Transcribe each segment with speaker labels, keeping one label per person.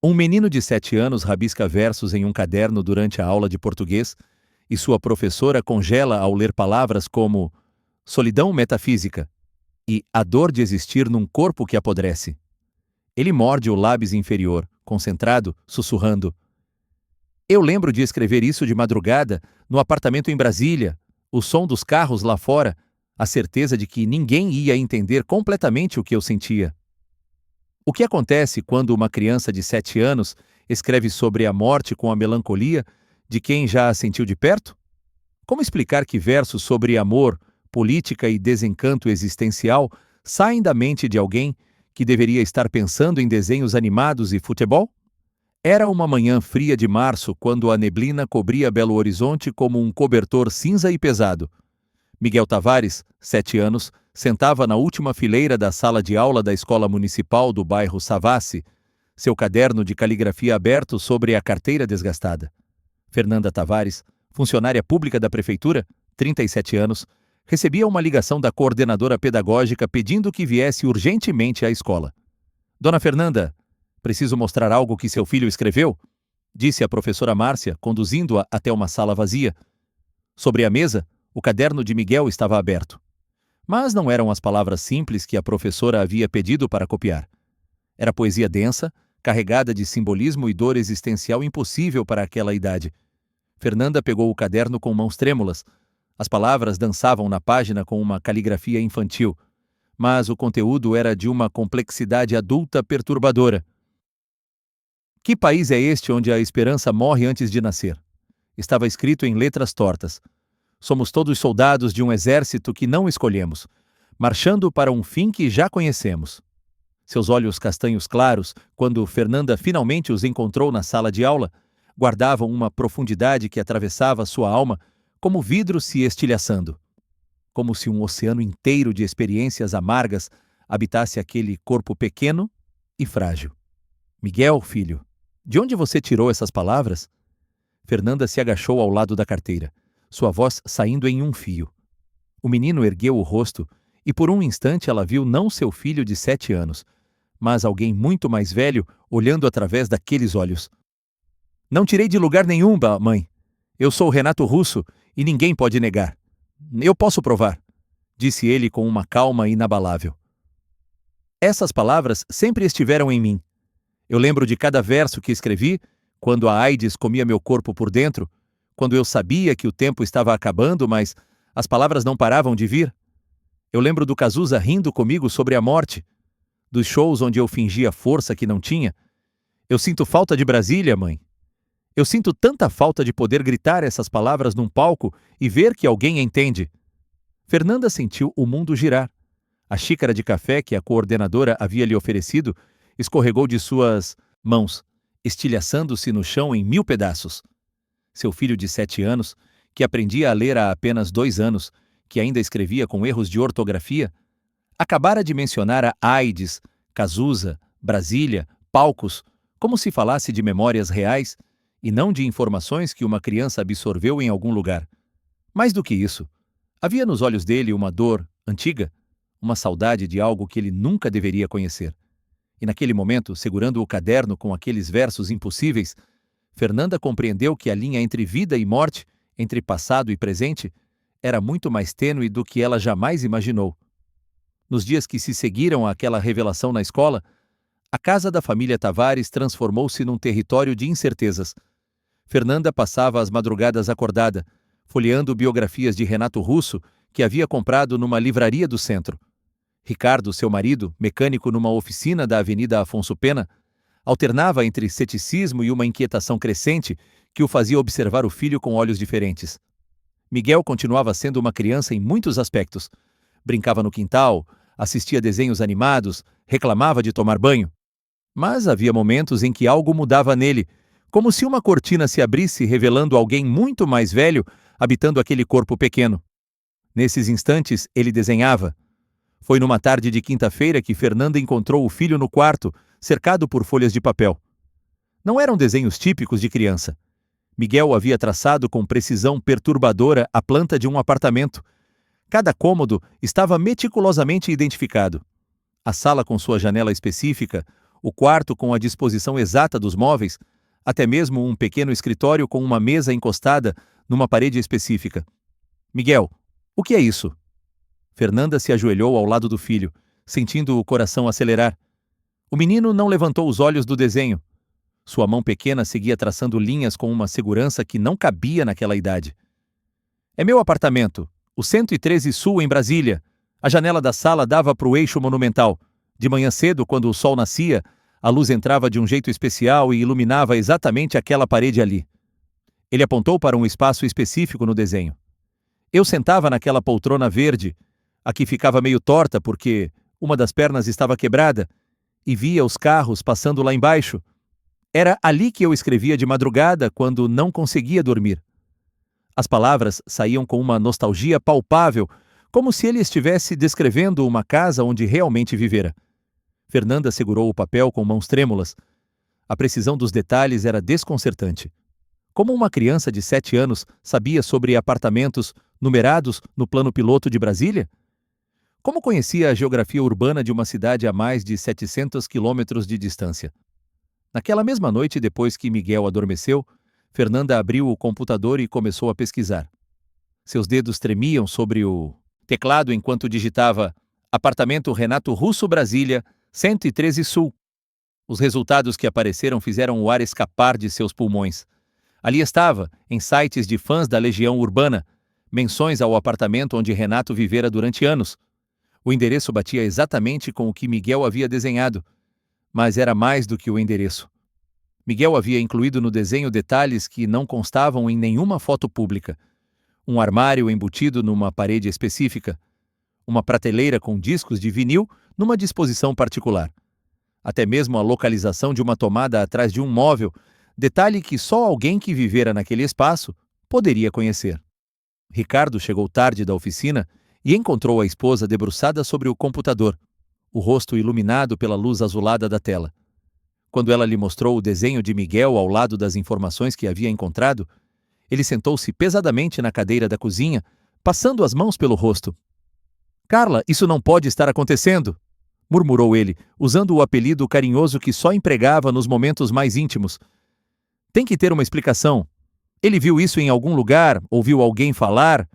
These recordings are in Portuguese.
Speaker 1: Um menino de 7 anos rabisca versos em um caderno durante a aula de português e sua professora congela ao ler palavras como solidão metafísica e a dor de existir num corpo que apodrece. Ele morde o lábis inferior, concentrado, sussurrando: Eu lembro de escrever isso de madrugada, no apartamento em Brasília, o som dos carros lá fora, a certeza de que ninguém ia entender completamente o que eu sentia. O que acontece quando uma criança de 7 anos escreve sobre a morte com a melancolia de quem já a sentiu de perto? Como explicar que versos sobre amor, política e desencanto existencial saem da mente de alguém que deveria estar pensando em desenhos animados e futebol? Era uma manhã fria de março quando a neblina cobria Belo Horizonte como um cobertor cinza e pesado. Miguel Tavares, 7 anos, sentava na última fileira da sala de aula da escola municipal do bairro Savassi, seu caderno de caligrafia aberto sobre a carteira desgastada. Fernanda Tavares, funcionária pública da prefeitura, 37 anos, recebia uma ligação da coordenadora pedagógica pedindo que viesse urgentemente à escola. Dona Fernanda, preciso mostrar algo que seu filho escreveu, disse a professora Márcia, conduzindo-a até uma sala vazia. Sobre a mesa, o caderno de Miguel estava aberto. Mas não eram as palavras simples que a professora havia pedido para copiar. Era poesia densa, carregada de simbolismo e dor existencial impossível para aquela idade. Fernanda pegou o caderno com mãos trêmulas. As palavras dançavam na página com uma caligrafia infantil, mas o conteúdo era de uma complexidade adulta perturbadora. Que país é este onde a esperança morre antes de nascer? Estava escrito em letras tortas. Somos todos soldados de um exército que não escolhemos, marchando para um fim que já conhecemos. Seus olhos castanhos claros, quando Fernanda finalmente os encontrou na sala de aula, guardavam uma profundidade que atravessava sua alma como vidro se estilhaçando. Como se um oceano inteiro de experiências amargas habitasse aquele corpo pequeno e frágil. Miguel, filho, de onde você tirou essas palavras? Fernanda se agachou ao lado da carteira, sua voz saindo em um fio. O menino ergueu o rosto e por um instante ela viu não seu filho de 7 anos, mas alguém muito mais velho olhando através daqueles olhos. Não tirei de lugar nenhum, mãe. Eu sou Renato Russo e ninguém pode negar. Eu posso provar, disse ele com uma calma inabalável. Essas palavras sempre estiveram em mim. Eu lembro de cada verso que escrevi, quando a AIDS comia meu corpo por dentro, quando eu sabia que o tempo estava acabando, mas as palavras não paravam de vir. Eu lembro do Cazuza rindo comigo sobre a morte, dos shows onde eu fingia força que não tinha. Eu sinto falta de Brasília, mãe. Eu sinto tanta falta de poder gritar essas palavras num palco e ver que alguém entende. Fernanda sentiu o mundo girar. A xícara de café que a coordenadora havia lhe oferecido escorregou de suas mãos, estilhaçando-se no chão em 1000 pedaços. Seu filho de 7 anos, que aprendia a ler há apenas 2 anos, que ainda escrevia com erros de ortografia, acabara de mencionar a AIDS, Cazuza, Brasília, palcos, como se falasse de memórias reais e não de informações que uma criança absorveu em algum lugar. Mais do que isso, havia nos olhos dele uma dor antiga, uma saudade de algo que ele nunca deveria conhecer. E naquele momento, segurando o caderno com aqueles versos impossíveis, Fernanda compreendeu que a linha entre vida e morte, entre passado e presente, era muito mais tênue do que ela jamais imaginou. Nos dias que se seguiram àquela revelação na escola, a casa da família Tavares transformou-se num território de incertezas. Fernanda passava as madrugadas acordada, folheando biografias de Renato Russo, que havia comprado numa livraria do centro. Ricardo, seu marido, mecânico numa oficina da Avenida Afonso Pena, alternava entre ceticismo e uma inquietação crescente que o fazia observar o filho com olhos diferentes. Miguel continuava sendo uma criança em muitos aspectos. Brincava no quintal, assistia desenhos animados, reclamava de tomar banho. Mas havia momentos em que algo mudava nele, como se uma cortina se abrisse revelando alguém muito mais velho habitando aquele corpo pequeno. Nesses instantes, ele desenhava. Foi numa tarde de quinta-feira que Fernanda encontrou o filho no quarto, cercado por folhas de papel. Não eram desenhos típicos de criança. Miguel havia traçado com precisão perturbadora a planta de um apartamento. Cada cômodo estava meticulosamente identificado. A sala com sua janela específica, O quarto com a disposição exata dos móveis, até mesmo um pequeno escritório com uma mesa encostada numa parede específica. Miguel, o que é isso? Fernanda se ajoelhou ao lado do filho, sentindo o coração acelerar. O menino não levantou os olhos do desenho. Sua mão pequena seguia traçando linhas com uma segurança que não cabia naquela idade. É meu apartamento, o 113 Sul, em Brasília. A janela da sala dava para o eixo monumental. De manhã cedo, quando o sol nascia, a luz entrava de um jeito especial e iluminava exatamente aquela parede ali. Ele apontou para um espaço específico no desenho. Eu sentava naquela poltrona verde, a que ficava meio torta porque uma das pernas estava quebrada, e via os carros passando lá embaixo. Era ali que eu escrevia de madrugada quando não conseguia dormir. As palavras saíam com uma nostalgia palpável, como se ele estivesse descrevendo uma casa onde realmente vivera. Fernanda segurou o papel com mãos trêmulas. A precisão dos detalhes era desconcertante. Como uma criança de 7 anos sabia sobre apartamentos numerados no plano piloto de Brasília? Como conhecia a geografia urbana de uma cidade a mais de 700 quilômetros de distância? Naquela mesma noite, depois que Miguel adormeceu, Fernanda abriu o computador e começou a pesquisar. Seus dedos tremiam sobre o teclado enquanto digitava Apartamento Renato Russo, Brasília, 113 Sul. Os resultados que apareceram fizeram o ar escapar de seus pulmões. Ali estava, em sites de fãs da Legião Urbana, menções ao apartamento onde Renato vivera durante anos. O endereço batia exatamente com o que Miguel havia desenhado, mas era mais do que o endereço. Miguel havia incluído no desenho detalhes que não constavam em nenhuma foto pública. Um armário embutido numa parede específica, uma prateleira com discos de vinil numa disposição particular. Até mesmo a localização de uma tomada atrás de um móvel, detalhe que só alguém que vivera naquele espaço poderia conhecer. Ricardo chegou tarde da oficina e encontrou a esposa debruçada sobre o computador, o rosto iluminado pela luz azulada da tela. Quando ela lhe mostrou o desenho de Miguel ao lado das informações que havia encontrado, ele sentou-se pesadamente na cadeira da cozinha, passando as mãos pelo rosto. "Carla, isso não pode estar acontecendo!" murmurou ele, usando o apelido carinhoso que só empregava nos momentos mais íntimos. "Tem que ter uma explicação. Ele viu isso em algum lugar? Ouviu alguém falar?"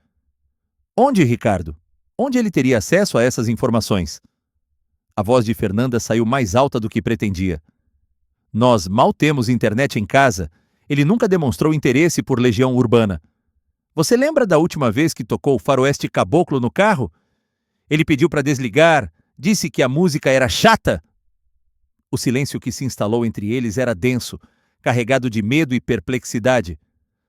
Speaker 1: "Onde, Ricardo? Onde ele teria acesso a essas informações?" A voz de Fernanda saiu mais alta do que pretendia. "Nós mal temos internet em casa. Ele nunca demonstrou interesse por Legião Urbana. Você lembra da última vez que tocou Faroeste Caboclo no carro? Ele pediu para desligar, disse que a música era chata." O silêncio que se instalou entre eles era denso, carregado de medo e perplexidade.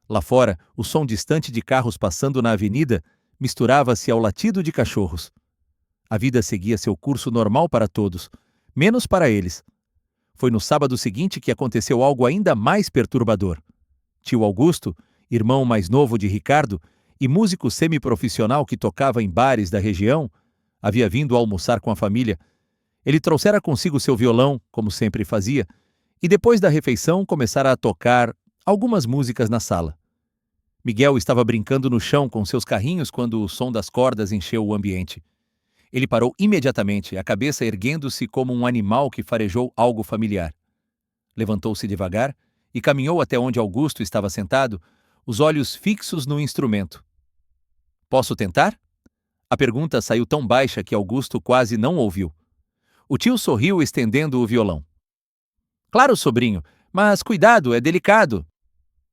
Speaker 1: Lá fora, o som distante de carros passando na avenida misturava-se ao latido de cachorros. A vida seguia seu curso normal para todos, menos para eles. Foi no sábado seguinte que aconteceu algo ainda mais perturbador. Tio Augusto, irmão mais novo de Ricardo e músico semiprofissional que tocava em bares da região, havia vindo almoçar com a família. Ele trouxera consigo seu violão, como sempre fazia, e depois da refeição começara a tocar algumas músicas na sala. Miguel estava brincando no chão com seus carrinhos quando o som das cordas encheu o ambiente. Ele parou imediatamente, a cabeça erguendo-se como um animal que farejou algo familiar. Levantou-se devagar e caminhou até onde Augusto estava sentado, os olhos fixos no instrumento. "Posso tentar?" A pergunta saiu tão baixa que Augusto quase não ouviu. O tio sorriu estendendo o violão. "Claro, sobrinho, mas cuidado, é delicado."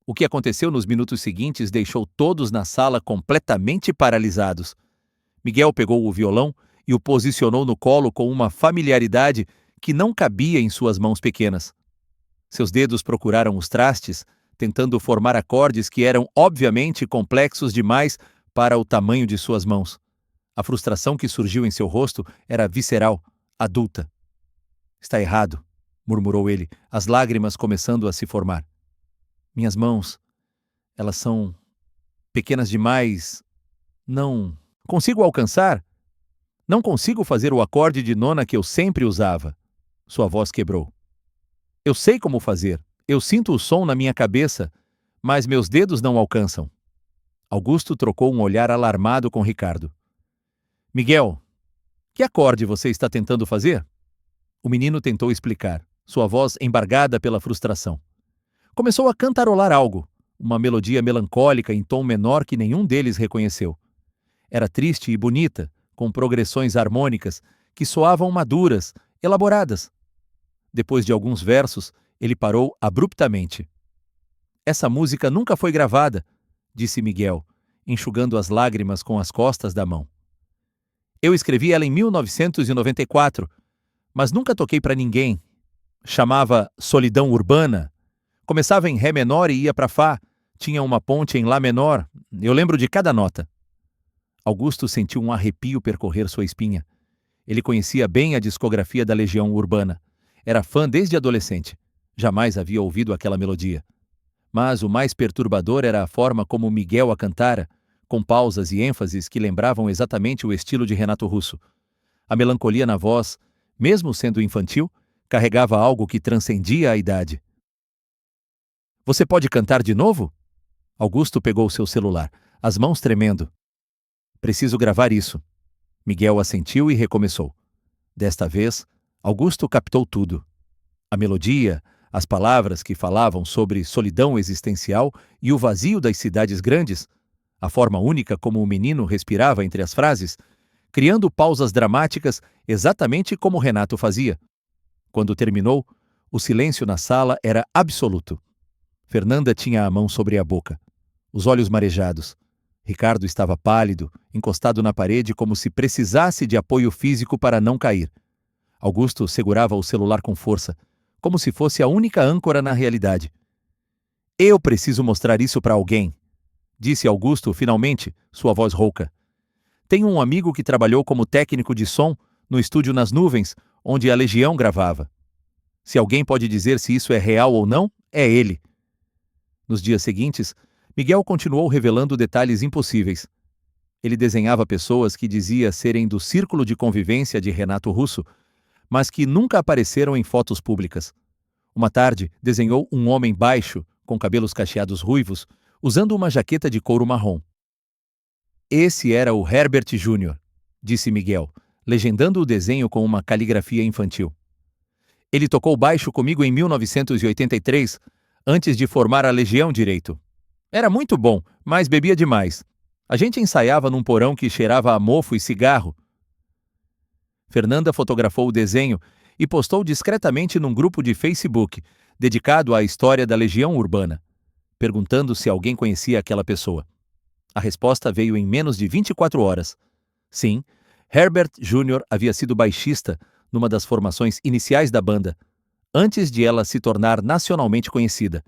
Speaker 1: O que aconteceu nos minutos seguintes deixou todos na sala completamente paralisados. Miguel pegou o violão e o posicionou no colo com uma familiaridade que não cabia em suas mãos pequenas. Seus dedos procuraram os trastes, tentando formar acordes que eram obviamente complexos demais para o tamanho de suas mãos. A frustração que surgiu em seu rosto era visceral, adulta. "Está errado", murmurou ele, as lágrimas começando a se formar. "Minhas mãos, elas são pequenas demais. Não consigo alcançar. Não consigo fazer o acorde de nona que eu sempre usava." Sua voz quebrou. "Eu sei como fazer. Eu sinto o som na minha cabeça, mas meus dedos não alcançam." Augusto trocou um olhar alarmado com Ricardo. "Miguel, que acorde você está tentando fazer?" O menino tentou explicar. sua voz embargada pela frustração. Começou a cantarolar algo, uma melodia melancólica em tom menor que nenhum deles reconheceu. Era triste e bonita, com progressões harmônicas que soavam maduras, elaboradas. Depois de alguns versos, ele parou abruptamente. Essa música nunca foi gravada, disse Miguel, enxugando as lágrimas com as costas da mão. Eu escrevi ela em 1994, mas nunca toquei para ninguém. Chamava Solidão Urbana. Começava em Ré menor e ia para Fá. Tinha uma ponte em Lá menor. Eu lembro de cada nota. Augusto sentiu um arrepio percorrer sua espinha. Ele conhecia bem a discografia da Legião Urbana. Era fã desde adolescente. Jamais havia ouvido aquela melodia. Mas o mais perturbador era a forma como Miguel a cantara, com pausas e ênfases que lembravam exatamente o estilo de Renato Russo. A melancolia na voz, mesmo sendo infantil, carregava algo que transcendia a idade. Você pode cantar de novo? Augusto pegou seu celular, as mãos tremendo. Preciso gravar isso. Miguel assentiu e recomeçou. Desta vez, Augusto captou tudo. A melodia, as palavras que falavam sobre solidão existencial e o vazio das cidades grandes, a forma única como o menino respirava entre as frases, criando pausas dramáticas exatamente como Renato fazia. Quando terminou, o silêncio na sala era absoluto. Fernanda tinha a mão sobre a boca, os olhos marejados. Ricardo estava pálido, encostado na parede como se precisasse de apoio físico para não cair. Augusto segurava o celular com força, como se fosse a única âncora na realidade. Eu preciso mostrar isso para alguém, disse Augusto finalmente, sua voz rouca. Tenho um amigo que trabalhou como técnico de som no estúdio Nas Nuvens, onde a Legião gravava. Se alguém pode dizer se isso é real ou não, é ele. Nos dias seguintes, Miguel continuou revelando detalhes impossíveis. Ele desenhava pessoas que dizia serem do círculo de convivência de Renato Russo, mas que nunca apareceram em fotos públicas. Uma tarde, desenhou um homem baixo, com cabelos cacheados ruivos, usando uma jaqueta de couro marrom. Esse era o Herbert Júnior, disse Miguel, legendando o desenho com uma caligrafia infantil. Ele tocou baixo comigo em 1983, antes de formar a Legião Direito. Era muito bom, mas bebia demais. A gente ensaiava num porão que cheirava a mofo e cigarro. Fernanda fotografou o desenho e postou discretamente num grupo de Facebook, dedicado à história da Legião Urbana, perguntando se alguém conhecia aquela pessoa. A resposta veio em menos de 24 horas. Sim, Herbert Júnior havia sido baixista numa das formações iniciais da banda, antes de ela se tornar nacionalmente conhecida.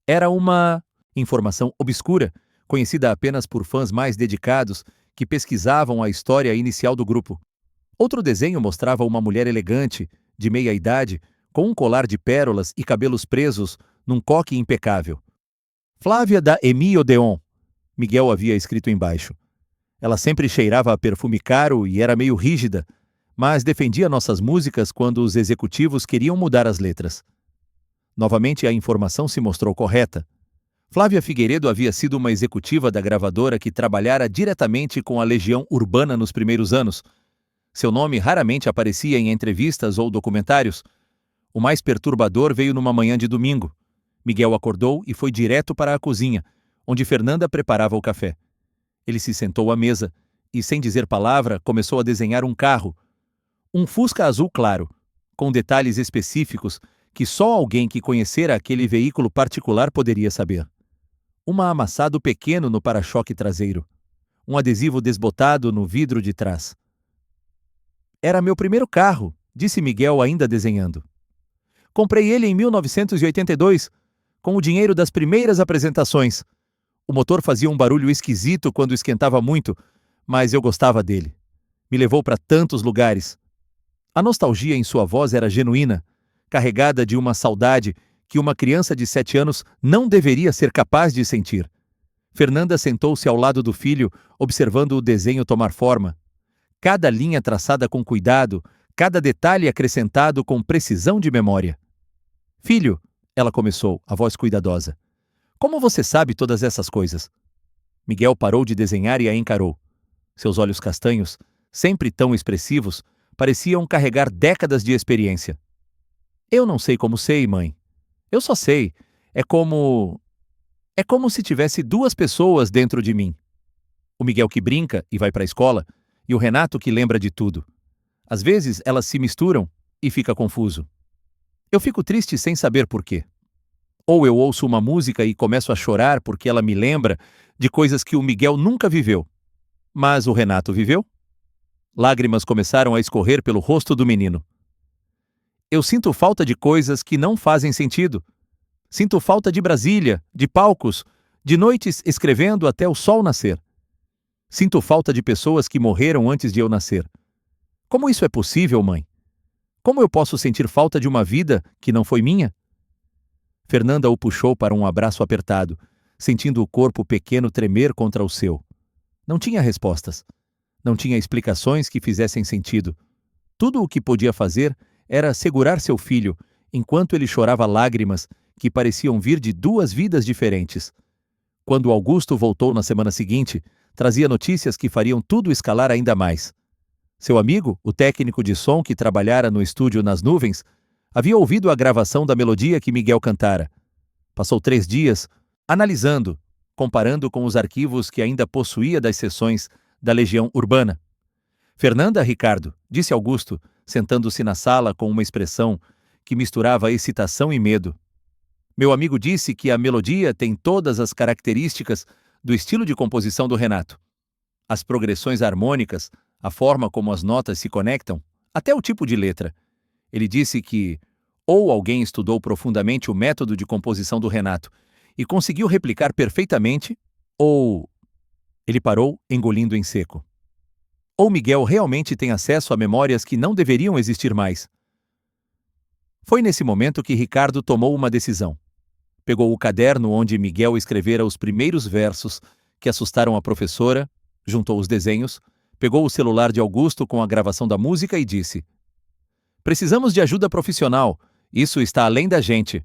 Speaker 1: Era uma informação obscura, conhecida apenas por fãs mais dedicados que pesquisavam a história inicial do grupo. Outro desenho mostrava uma mulher elegante, de meia idade, com um colar de pérolas e cabelos presos num coque impecável. Flávia da Emi Odeon, Miguel havia escrito embaixo. Ela sempre cheirava a perfume caro e era meio rígida, mas defendia nossas músicas quando os executivos queriam mudar as letras. Novamente a informação se mostrou correta. Flávia Figueiredo havia sido uma executiva da gravadora que trabalhara diretamente com a Legião Urbana nos primeiros anos. Seu nome raramente aparecia em entrevistas ou documentários. O mais perturbador veio numa manhã de domingo. Miguel acordou e foi direto para a cozinha, onde Fernanda preparava o café. Ele se sentou à mesa e, sem dizer palavra, começou a desenhar um carro. Um Fusca azul claro, com detalhes específicos que só alguém que conhecera aquele veículo particular poderia saber. Um amassado pequeno no para-choque traseiro. Um adesivo desbotado no vidro de trás. Era meu primeiro carro, disse Miguel ainda desenhando. Comprei ele em 1982, com o dinheiro das primeiras apresentações. O motor fazia um barulho esquisito quando esquentava muito, mas eu gostava dele. Me levou para tantos lugares. A nostalgia em sua voz era genuína, carregada de uma saudade que uma criança de 7 anos não deveria ser capaz de sentir. Fernanda sentou-se ao lado do filho, observando o desenho tomar forma. Cada linha traçada com cuidado, cada detalhe acrescentado com precisão de memória. Filho, ela começou, a voz cuidadosa. Como você sabe todas essas coisas? Miguel parou de desenhar e a encarou. Seus olhos castanhos, sempre tão expressivos, pareciam carregar décadas de experiência. Eu não sei como sei, mãe. Eu só sei. É como. É como se tivesse duas pessoas dentro de mim. O Miguel que brinca e vai para a escola, e o Renato que lembra de tudo. Às vezes elas se misturam e fica confuso. Eu fico triste sem saber por quê. Ou eu ouço uma música e começo a chorar porque ela me lembra de coisas que o Miguel nunca viveu. Mas o Renato viveu? Lágrimas começaram a escorrer pelo rosto do menino. Eu sinto falta de coisas que não fazem sentido. Sinto falta de Brasília, de palcos, de noites escrevendo até o sol nascer. Sinto falta de pessoas que morreram antes de eu nascer. Como isso é possível, mãe? Como eu posso sentir falta de uma vida que não foi minha? Fernanda o puxou para um abraço apertado, sentindo o corpo pequeno tremer contra o seu. Não tinha respostas. Não tinha explicações que fizessem sentido. Tudo o que podia fazer era segurar seu filho, enquanto ele chorava lágrimas que pareciam vir de duas vidas diferentes. Quando Augusto voltou na semana seguinte, trazia notícias que fariam tudo escalar ainda mais. Seu amigo, o técnico de som que trabalhara no estúdio Nas Nuvens, havia ouvido a gravação da melodia que Miguel cantara. Passou 3 dias analisando, comparando com os arquivos que ainda possuía das sessões da Legião Urbana. Fernanda, Ricardo, disse Augusto, sentando-se na sala com uma expressão que misturava excitação e medo. Meu amigo disse que a melodia tem todas as características do estilo de composição do Renato. As progressões harmônicas, a forma como as notas se conectam, até o tipo de letra. Ele disse que ou alguém estudou profundamente o método de composição do Renato e conseguiu replicar perfeitamente, ou... Ele parou, engolindo em seco. Ou Miguel realmente tem acesso a memórias que não deveriam existir mais. Foi nesse momento que Ricardo tomou uma decisão. Pegou o caderno onde Miguel escrevera os primeiros versos que assustaram a professora, juntou os desenhos, pegou o celular de Augusto com a gravação da música e disse: "Precisamos de ajuda profissional. Isso está além da gente."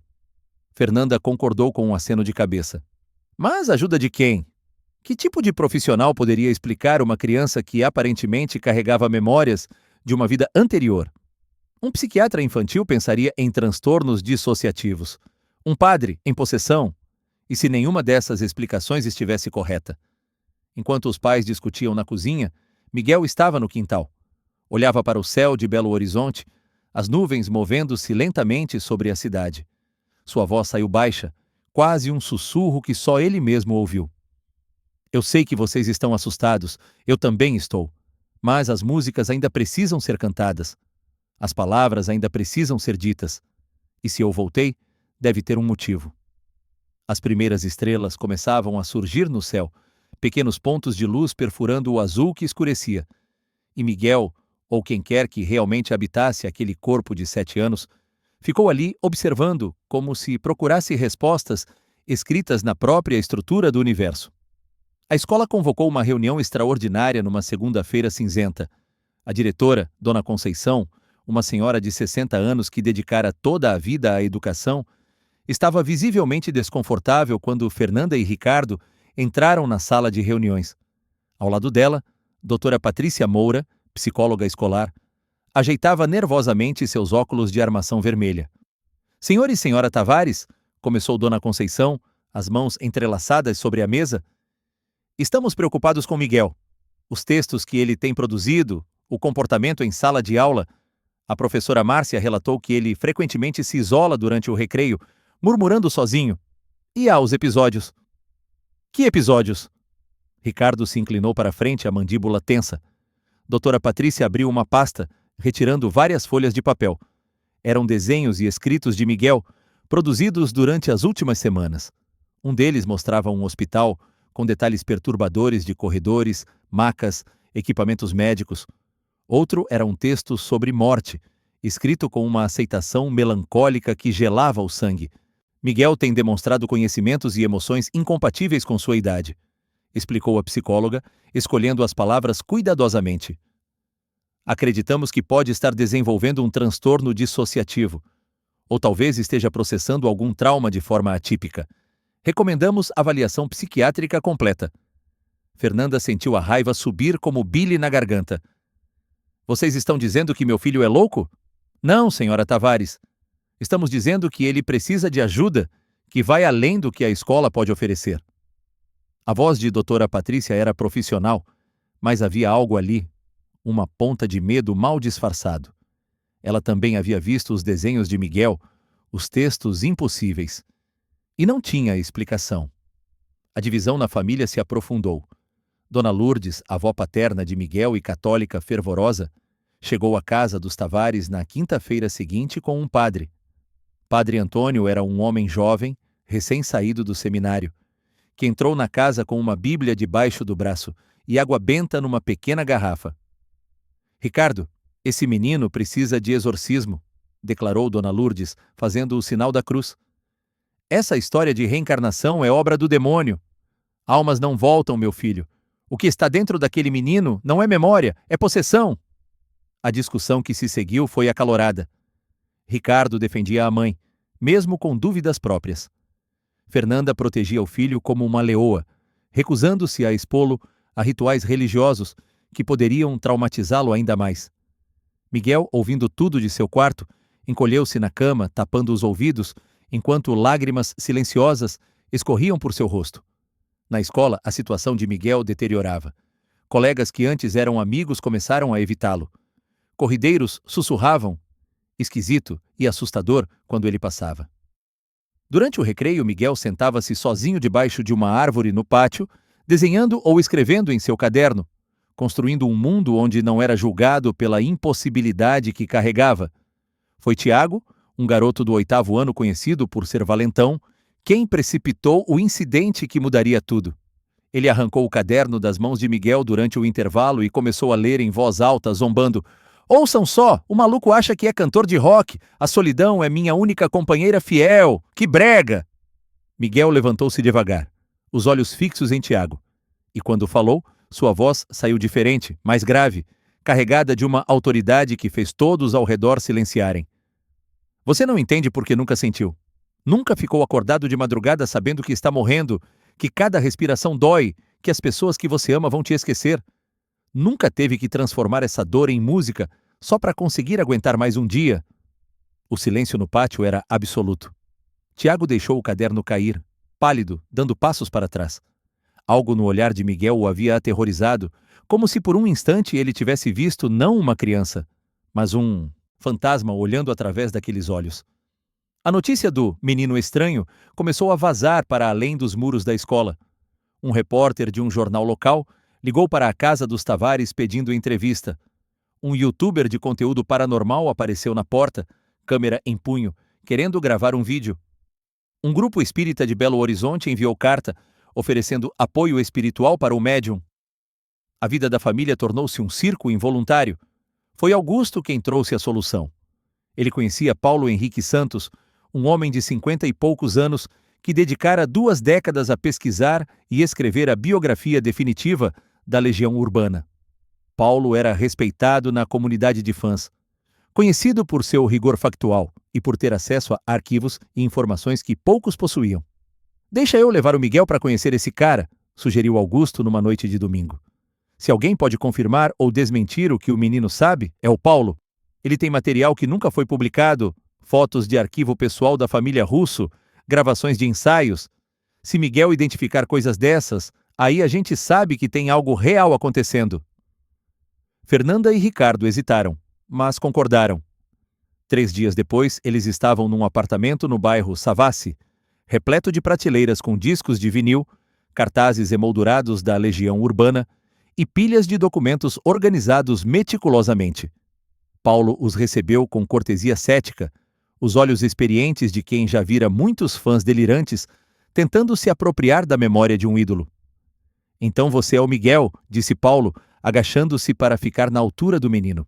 Speaker 1: Fernanda concordou com um aceno de cabeça. Mas ajuda de quem? Que tipo de profissional poderia explicar uma criança que aparentemente carregava memórias de uma vida anterior? Um psiquiatra infantil pensaria em transtornos dissociativos. Um padre em possessão? E se nenhuma dessas explicações estivesse correta? Enquanto os pais discutiam na cozinha, Miguel estava no quintal. Olhava para o céu de Belo Horizonte, as nuvens movendo-se lentamente sobre a cidade. Sua voz saiu baixa, quase um sussurro que só ele mesmo ouviu. Eu sei que vocês estão assustados, eu também estou. Mas as músicas ainda precisam ser cantadas. As palavras ainda precisam ser ditas. E se eu voltei, deve ter um motivo. As primeiras estrelas começavam a surgir no céu, pequenos pontos de luz perfurando o azul que escurecia. E Miguel, ou quem quer que realmente habitasse aquele corpo de 7 anos, ficou ali observando como se procurasse respostas escritas na própria estrutura do universo. A escola convocou uma reunião extraordinária numa segunda-feira cinzenta. A diretora, Dona Conceição, uma senhora de 60 anos que dedicara toda a vida à educação, estava visivelmente desconfortável quando Fernanda e Ricardo entraram na sala de reuniões. Ao lado dela, doutora Patrícia Moura, psicóloga escolar, ajeitava nervosamente seus óculos de armação vermelha. "Senhor e senhora Tavares", começou Dona Conceição, as mãos entrelaçadas sobre a mesa, "estamos preocupados com Miguel. Os textos que ele tem produzido, o comportamento em sala de aula. A professora Márcia relatou que ele frequentemente se isola durante o recreio, murmurando sozinho. E há os episódios." "Que episódios?" Ricardo se inclinou para frente, a mandíbula tensa. Doutora Patrícia abriu uma pasta, retirando várias folhas de papel. Eram desenhos e escritos de Miguel, produzidos durante as últimas semanas. Um deles mostrava um hospital, com detalhes perturbadores de corredores, macas, equipamentos médicos. Outro era um texto sobre morte, escrito com uma aceitação melancólica que gelava o sangue. "Miguel tem demonstrado conhecimentos e emoções incompatíveis com sua idade", explicou a psicóloga, escolhendo as palavras cuidadosamente. "Acreditamos que pode estar desenvolvendo um transtorno dissociativo, ou talvez esteja processando algum trauma de forma atípica. Recomendamos avaliação psiquiátrica completa." Fernanda sentiu a raiva subir como bile na garganta. "Vocês estão dizendo que meu filho é louco?" "Não, senhora Tavares. Estamos dizendo que ele precisa de ajuda que vai além do que a escola pode oferecer. A voz de doutora Patrícia era profissional, mas havia algo ali, uma ponta de medo mal disfarçado. Ela também havia visto os desenhos de Miguel, os textos impossíveis. E não tinha explicação. A divisão na família se aprofundou. Dona Lourdes, avó paterna de Miguel e católica fervorosa, chegou à casa dos Tavares na quinta-feira seguinte com um padre. Padre Antônio era um homem jovem, recém-saído do seminário, que entrou na casa com uma Bíblia debaixo do braço e água benta numa pequena garrafa. Ricardo, esse menino precisa de exorcismo, declarou Dona Lourdes, fazendo o sinal da cruz. Essa história de reencarnação é obra do demônio. Almas não voltam, meu filho. O que está dentro daquele menino não é memória, é possessão. A discussão que se seguiu foi acalorada. Ricardo defendia a mãe, mesmo com dúvidas próprias. Fernanda protegia o filho como uma leoa, recusando-se a expô-lo a rituais religiosos que poderiam traumatizá-lo ainda mais. Miguel, ouvindo tudo de seu quarto, encolheu-se na cama, tapando os ouvidos, enquanto lágrimas silenciosas escorriam por seu rosto. Na escola, a situação de Miguel deteriorava. Colegas que antes eram amigos começaram a evitá-lo. Corrideiros sussurravam, esquisito e assustador, quando ele passava. Durante o recreio, Miguel sentava-se sozinho debaixo de uma árvore no pátio, desenhando ou escrevendo em seu caderno, construindo um mundo onde não era julgado pela impossibilidade que carregava. Foi Tiago, um garoto do 8º ano conhecido por ser valentão, quem precipitou o incidente que mudaria tudo. Ele arrancou o caderno das mãos de Miguel durante o intervalo e começou a ler em voz alta, zombando: "Ouçam só, o maluco acha que é cantor de rock, a solidão é minha única companheira fiel, que brega!" Miguel levantou-se devagar, os olhos fixos em Tiago, e quando falou, sua voz saiu diferente, mais grave, carregada de uma autoridade que fez todos ao redor silenciarem. "Você não entende porque nunca sentiu. Nunca ficou acordado de madrugada sabendo que está morrendo, que cada respiração dói, que as pessoas que você ama vão te esquecer. Nunca teve que transformar essa dor em música só para conseguir aguentar mais um dia." O silêncio no pátio era absoluto. Tiago deixou o caderno cair, pálido, dando passos para trás. Algo no olhar de Miguel o havia aterrorizado, como se por um instante ele tivesse visto não uma criança, mas um fantasma olhando através daqueles olhos. A notícia do menino estranho começou a vazar para além dos muros da escola. Um repórter de um jornal local ligou para a casa dos Tavares pedindo entrevista. Um youtuber de conteúdo paranormal apareceu na porta, câmera em punho, querendo gravar um vídeo. Um grupo espírita de Belo Horizonte enviou carta, oferecendo apoio espiritual para o médium. A vida da família tornou-se um circo involuntário. Foi Augusto quem trouxe a solução. Ele conhecia Paulo Henrique Santos, um homem de 50 e poucos anos que dedicara 2 décadas a pesquisar e escrever a biografia definitiva da Legião Urbana. Paulo era respeitado na comunidade de fãs, conhecido por seu rigor factual e por ter acesso a arquivos e informações que poucos possuíam. "Deixa eu levar o Miguel para conhecer esse cara", sugeriu Augusto numa noite de domingo. "Se alguém pode confirmar ou desmentir o que o menino sabe, é o Paulo. Ele tem material que nunca foi publicado, fotos de arquivo pessoal da família Russo, gravações de ensaios. Se Miguel identificar coisas dessas, aí a gente sabe que tem algo real acontecendo." Fernanda e Ricardo hesitaram, mas concordaram. 3 dias depois, eles estavam num apartamento no bairro Savassi, repleto de prateleiras com discos de vinil, cartazes emoldurados da Legião Urbana e pilhas de documentos organizados meticulosamente. Paulo os recebeu com cortesia cética, os olhos experientes de quem já vira muitos fãs delirantes tentando se apropriar da memória de um ídolo. "Então você é o Miguel", disse Paulo, agachando-se para ficar na altura do menino.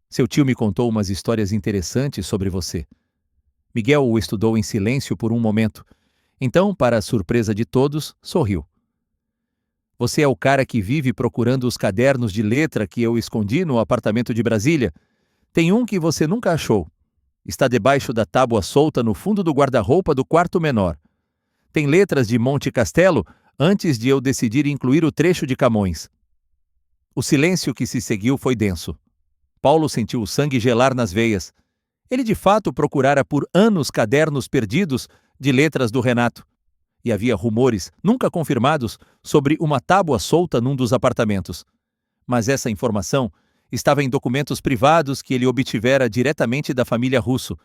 Speaker 1: "Seu tio me contou umas histórias interessantes sobre você." Miguel o estudou em silêncio por um momento. Então, para a surpresa de todos, sorriu. "Você é o cara que vive procurando os cadernos de letra que eu escondi no apartamento de Brasília? Tem um que você nunca achou. Está debaixo da tábua solta no fundo do guarda-roupa do quarto menor. Tem letras de Monte Castelo antes de eu decidir incluir o trecho de Camões." O silêncio que se seguiu foi denso. Paulo sentiu o sangue gelar nas veias. Ele de fato procurara por anos cadernos perdidos de letras do Renato. E havia rumores, nunca confirmados, sobre uma tábua solta num dos apartamentos. Mas essa informação estava em documentos privados que ele obtivera diretamente da família Russo,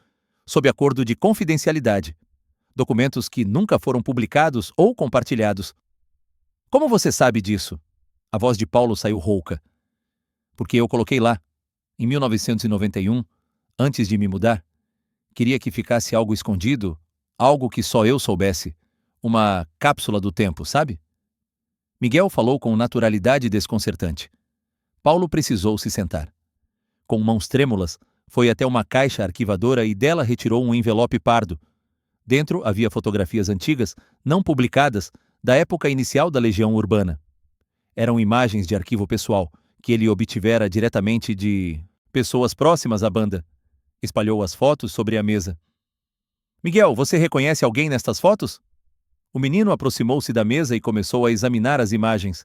Speaker 1: sob acordo de confidencialidade. Documentos que nunca foram publicados ou compartilhados. Como você sabe disso? A voz de Paulo saiu rouca. Porque eu coloquei lá, em 1991, antes de me mudar. Queria que ficasse algo escondido, algo que só eu soubesse. Uma cápsula do tempo, sabe? Miguel falou com naturalidade desconcertante. Paulo precisou se sentar. Com mãos trêmulas, foi até uma caixa arquivadora e dela retirou um envelope pardo. Dentro havia fotografias antigas, não publicadas, da época inicial da Legião Urbana. Eram imagens de arquivo pessoal, que ele obtivera diretamente de pessoas próximas à banda. Espalhou as fotos sobre a mesa. Miguel, você reconhece alguém nestas fotos? O menino aproximou-se da mesa e começou a examinar as imagens.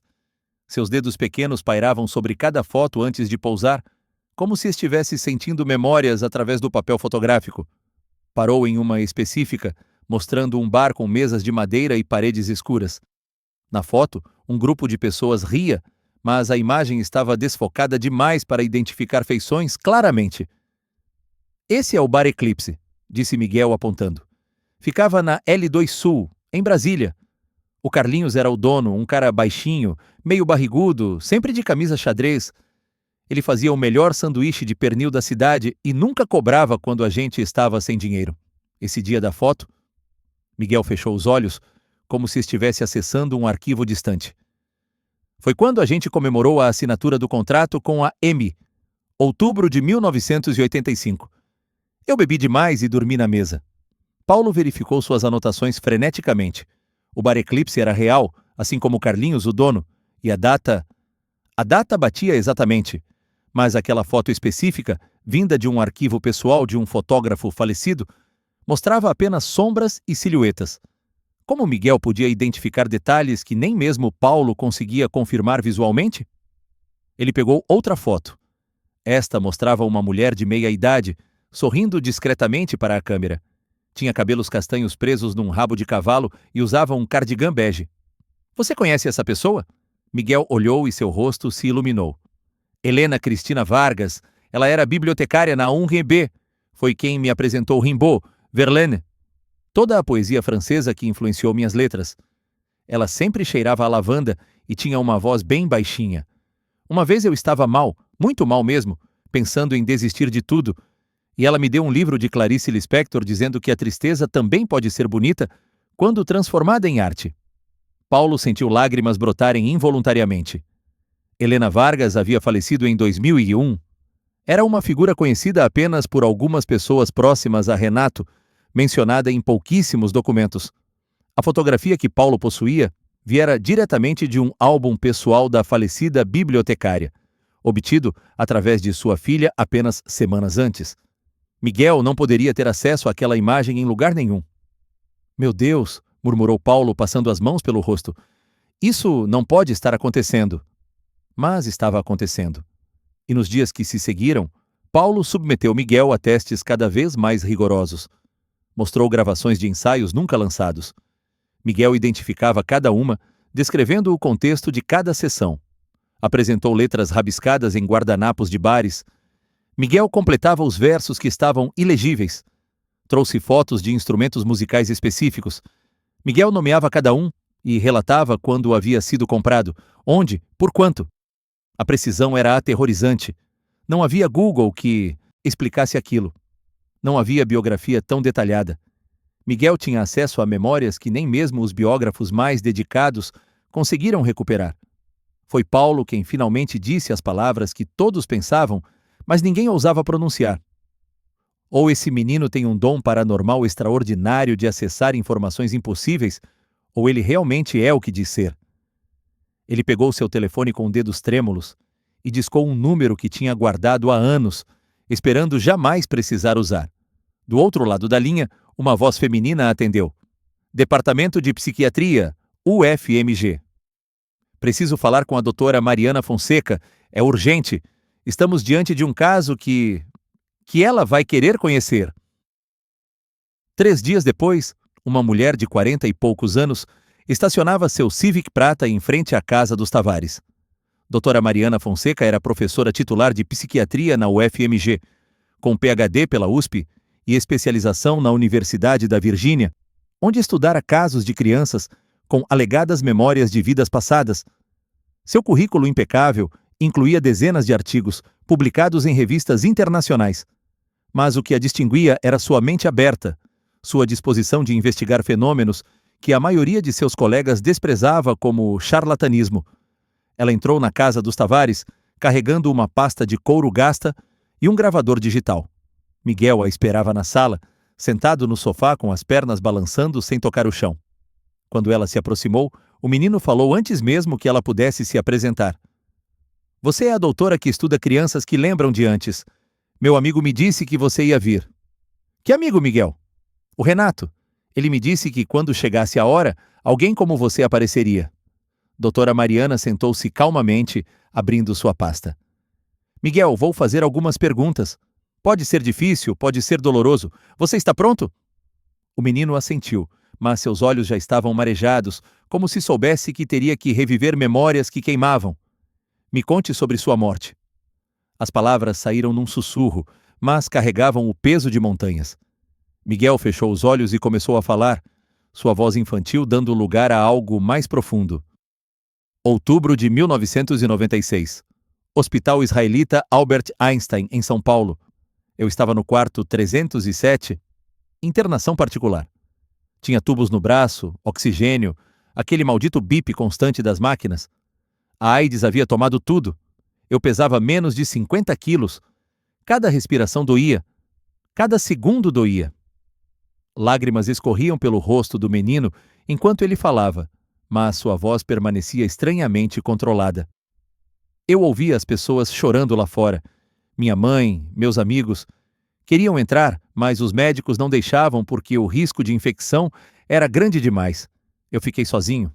Speaker 1: Seus dedos pequenos pairavam sobre cada foto antes de pousar, como se estivesse sentindo memórias através do papel fotográfico. Parou em uma específica, mostrando um bar com mesas de madeira e paredes escuras. Na foto, um grupo de pessoas ria, mas a imagem estava desfocada demais para identificar feições claramente. Esse é o Bar Eclipse, disse Miguel apontando. Ficava na L2 Sul, em Brasília. O Carlinhos era o dono, um cara baixinho, meio barrigudo, sempre de camisa xadrez. Ele fazia o melhor sanduíche de pernil da cidade e nunca cobrava quando a gente estava sem dinheiro. Esse dia da foto, Miguel fechou os olhos, como se estivesse acessando um arquivo distante. Foi quando a gente comemorou a assinatura do contrato com a EMI, outubro de 1985. Eu bebi demais e dormi na mesa. Paulo verificou suas anotações freneticamente. O Bar Eclipse era real, assim como Carlinhos, o dono, e a data batia exatamente. Mas aquela foto específica, vinda de um arquivo pessoal de um fotógrafo falecido, mostrava apenas sombras e silhuetas. Como Miguel podia identificar detalhes que nem mesmo Paulo conseguia confirmar visualmente? Ele pegou outra foto. Esta mostrava uma mulher de meia idade, sorrindo discretamente para a câmera. Tinha cabelos castanhos presos num rabo de cavalo e usava um cardigan bege. Você conhece essa pessoa? Miguel olhou e seu rosto se iluminou. Helena Cristina Vargas, ela era bibliotecária na UNB. Foi quem me apresentou Rimbaud, Verlaine. Toda a poesia francesa que influenciou minhas letras. Ela sempre cheirava a lavanda e tinha uma voz bem baixinha. Uma vez eu estava mal, muito mal mesmo, pensando em desistir de tudo, e ela me deu um livro de Clarice Lispector dizendo que a tristeza também pode ser bonita quando transformada em arte. Paulo sentiu lágrimas brotarem involuntariamente. Helena Vargas havia falecido em 2001. Era uma figura conhecida apenas por algumas pessoas próximas a Renato, mencionada em pouquíssimos documentos. A fotografia que Paulo possuía viera diretamente de um álbum pessoal da falecida bibliotecária, obtido através de sua filha apenas semanas antes. Miguel não poderia ter acesso àquela imagem em lugar nenhum. Meu Deus, murmurou Paulo passando as mãos pelo rosto. Isso não pode estar acontecendo. Mas estava acontecendo. E nos dias que se seguiram, Paulo submeteu Miguel a testes cada vez mais rigorosos. Mostrou gravações de ensaios nunca lançados. Miguel identificava cada uma, descrevendo o contexto de cada sessão. Apresentou letras rabiscadas em guardanapos de bares. Miguel completava os versos que estavam ilegíveis. Trouxe fotos de instrumentos musicais específicos. Miguel nomeava cada um e relatava quando havia sido comprado, onde, por quanto. A precisão era aterrorizante. Não havia Google que explicasse aquilo. Não havia biografia tão detalhada. Miguel tinha acesso a memórias que nem mesmo os biógrafos mais dedicados conseguiram recuperar. Foi Paulo quem finalmente disse as palavras que todos pensavam, mas ninguém ousava pronunciar. Ou esse menino tem um dom paranormal extraordinário de acessar informações impossíveis, ou ele realmente é o que diz ser. Ele pegou seu telefone com dedos trêmulos e discou um número que tinha guardado há anos, esperando jamais precisar usar. Do outro lado da linha, uma voz feminina atendeu. Departamento de Psiquiatria, UFMG. Preciso falar com a doutora Mariana Fonseca. É urgente. Estamos diante de um caso que... que ela vai querer conhecer. 3 dias depois, uma mulher de 40 e poucos anos estacionava seu Civic prata em frente à casa dos Tavares. Doutora Mariana Fonseca era professora titular de psiquiatria na UFMG, com PhD pela USP e especialização na Universidade da Virgínia, onde estudara casos de crianças com alegadas memórias de vidas passadas. Seu currículo impecável incluía dezenas de artigos publicados em revistas internacionais. Mas o que a distinguia era sua mente aberta, sua disposição de investigar fenômenos que a maioria de seus colegas desprezava como charlatanismo. Ela entrou na casa dos Tavares carregando uma pasta de couro gasta e um gravador digital. Miguel a esperava na sala, sentado no sofá com as pernas balançando sem tocar o chão. Quando ela se aproximou, o menino falou antes mesmo que ela pudesse se apresentar. Você é a doutora que estuda crianças que lembram de antes. Meu amigo me disse que você ia vir. Que amigo, Miguel? O Renato. Ele me disse que quando chegasse a hora, alguém como você apareceria. Doutora Mariana sentou-se calmamente, abrindo sua pasta. Miguel, vou fazer algumas perguntas. Pode ser difícil, pode ser doloroso. Você está pronto? O menino assentiu, mas seus olhos já estavam marejados, como se soubesse que teria que reviver memórias que queimavam. Me conte sobre sua morte. As palavras saíram num sussurro, mas carregavam o peso de montanhas. Miguel fechou os olhos e começou a falar, sua voz infantil dando lugar a algo mais profundo. Outubro de 1996. Hospital Israelita Albert Einstein, em São Paulo. Eu estava no quarto 307, internação particular. Tinha tubos no braço, oxigênio, aquele maldito bip constante das máquinas. A AIDS havia tomado tudo. Eu pesava menos de 50 quilos. Cada respiração doía. Cada segundo doía. Lágrimas escorriam pelo rosto do menino enquanto ele falava, mas sua voz permanecia estranhamente controlada. Eu ouvia as pessoas chorando lá fora. Minha mãe, meus amigos, queriam entrar, mas os médicos não deixavam porque o risco de infecção era grande demais. Eu fiquei sozinho,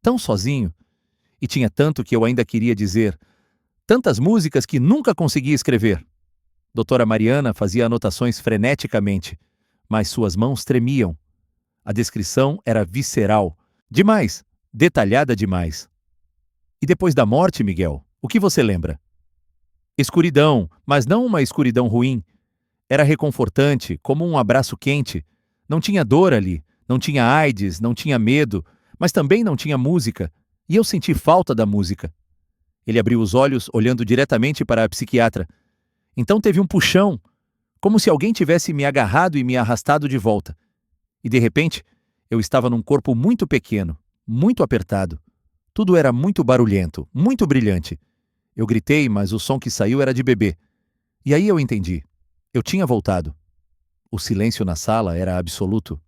Speaker 1: tão sozinho, e tinha tanto que eu ainda queria dizer, tantas músicas que nunca conseguia escrever. Doutora Mariana fazia anotações freneticamente, mas suas mãos tremiam. A descrição era visceral, demais, detalhada demais. E depois da morte, Miguel, o que você lembra? Escuridão, mas não uma escuridão ruim. Era reconfortante, como um abraço quente. Não tinha dor ali, não tinha AIDS, não tinha medo, mas também não tinha música, e eu senti falta da música. Ele abriu os olhos, olhando diretamente para a psiquiatra. Então teve um puxão, como se alguém tivesse me agarrado e me arrastado de volta. E de repente, eu estava num corpo muito pequeno, muito apertado. Tudo era muito barulhento, muito brilhante. Eu gritei, mas o som que saiu era de bebê. E aí eu entendi. Eu tinha voltado. O silêncio na sala era absoluto.